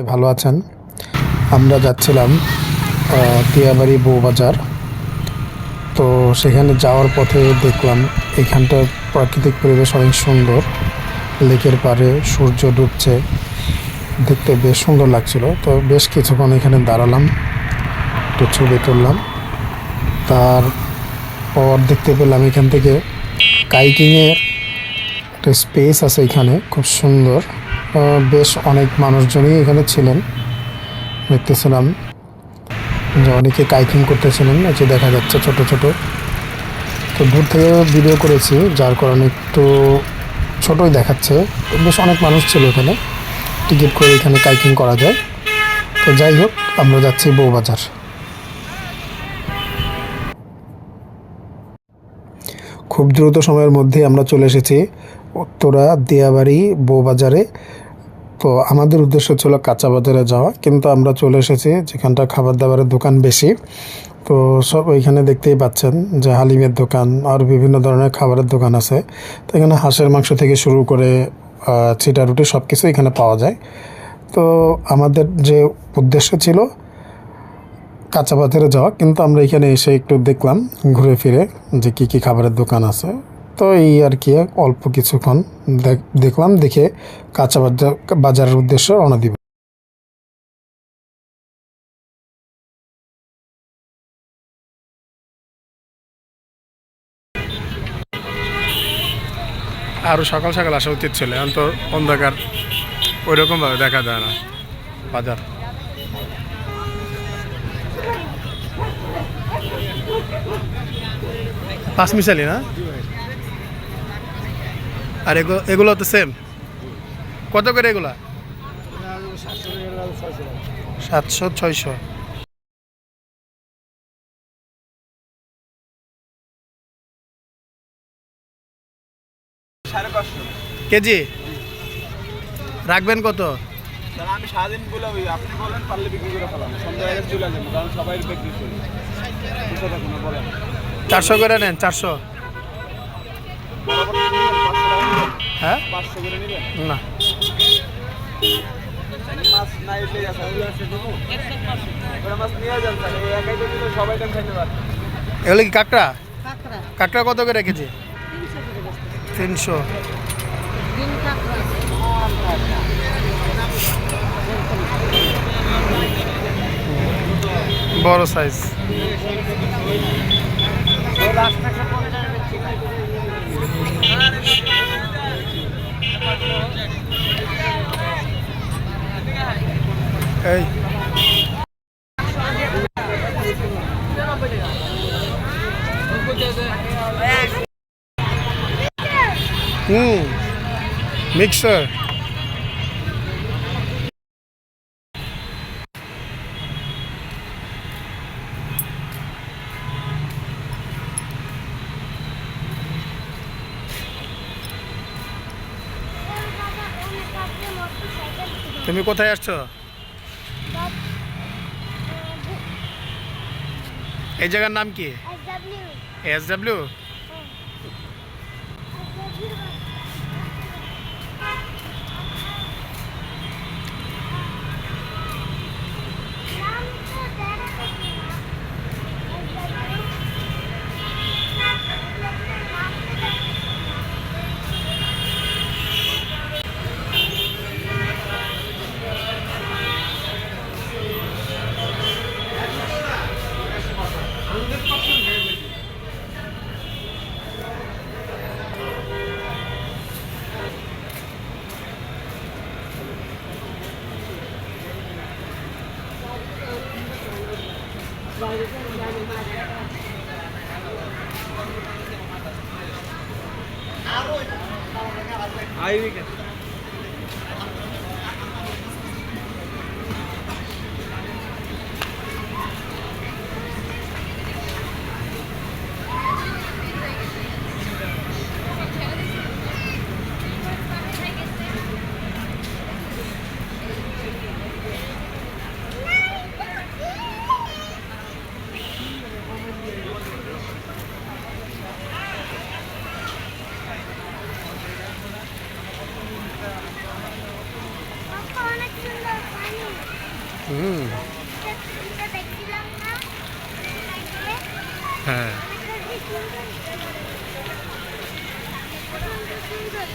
ভালো আছেন? আমরা যাচ্ছিলাম টিয়াবাড়ি বউবাজার। তো সেখানে যাওয়ার পথে দেখলাম এখানটার প্রাকৃতিক পরিবেশ অনেক সুন্দর। লেকের পাড়ে সূর্য ডুবছে, দেখতে বেশ সুন্দর লাগছিল। তো বেশ কিছুক্ষণ এখানে দাঁড়ালাম, একটু ছবি তুললাম। তারপর দেখতে পেলাম এখান থেকে কাইকিংয়ের একটা স্পেস আছে, এখানে খুব সুন্দর। বেশ অনেক মানুষজনই এখানে ছিলেন, দেখতেছিলাম যে অনেকে কাইকিং করতেছিলেন, এই যে দেখা যাচ্ছে ছোট ছোট। তো দূর থেকে ভিডিও করেছি, যার কারণে একটু ছোটই দেখাচ্ছে। বেশ অনেক মানুষ ছিল এখানে, টিকিট করে এখানে কাইকিং করা যায়। তো যাই হোক, আমরা যাচ্ছি বউবাজার। খুব দ্রুত সময়ের মধ্যে আমরা চলে এসেছি উত্তরা দিয়াবাড়ি বউবাজারে। তো আমাদের উদ্দেশ্য ছিল কাঁচা বাজারে যাওয়া, কিন্তু আমরা চলে এসেছি যেখানটা খাবার দাবারের দোকান বেশি। তো সব ওইখানে দেখতেই পাচ্ছেন যে হালিমের দোকান আর বিভিন্ন ধরনের খাবারের দোকান আছে। তো এখানে হাঁসের মাংস থেকে শুরু করে চিটা রুটি সব কিছু এখানে পাওয়া যায়। তো আমাদের যে উদ্দেশ্য ছিল কাঁচা বাজারে যাওয়া, কিন্তু আমরা এখানে এসে একটু দেখলাম ঘুরে ফিরে যে কী কী খাবারের দোকান আছে। তো এই আর কি, অল্প কিছুক্ষণ দেখলাম, দেখে কাঁচা বাজারের উদ্দেশ্যে রওনা দিব। আরও সকাল সকাল আসা উচিত ছিল, এখন তো অন্ধকার, ওই রকমভাবে দেখা যায় না বাজার। পাঁচ মিশালি না, আর এগুলো তো সেম। কত করে এগুলা? 700-600। কেজি রাখবেন কত? আমি সারাদিন বলে আপনি বলেন, পারলে বিক্রি করে ফেলাম, সন্ধ্যা আগে চলে যাবেন, কারণ সবাই বিক্রি করে। 400 করে নেন, 400। হ্যাঁ, 500 করে নেবেন না মাছ না এলে মাছ নিয়ে যান, একাই তো দিলে সবাই টাইম খাইতে পারে। এগুলো কি কাঁকড়া? কাঁকড়া কত করে কেজি? 300। বড় সাইজ। এই মিক্সার। তুমি কোথায় আসছো? এই জায়গার নাম কি? SW। হুম, দেখছিলাম না সাইকেলে হ্যাঁ। সুন্দর সুন্দর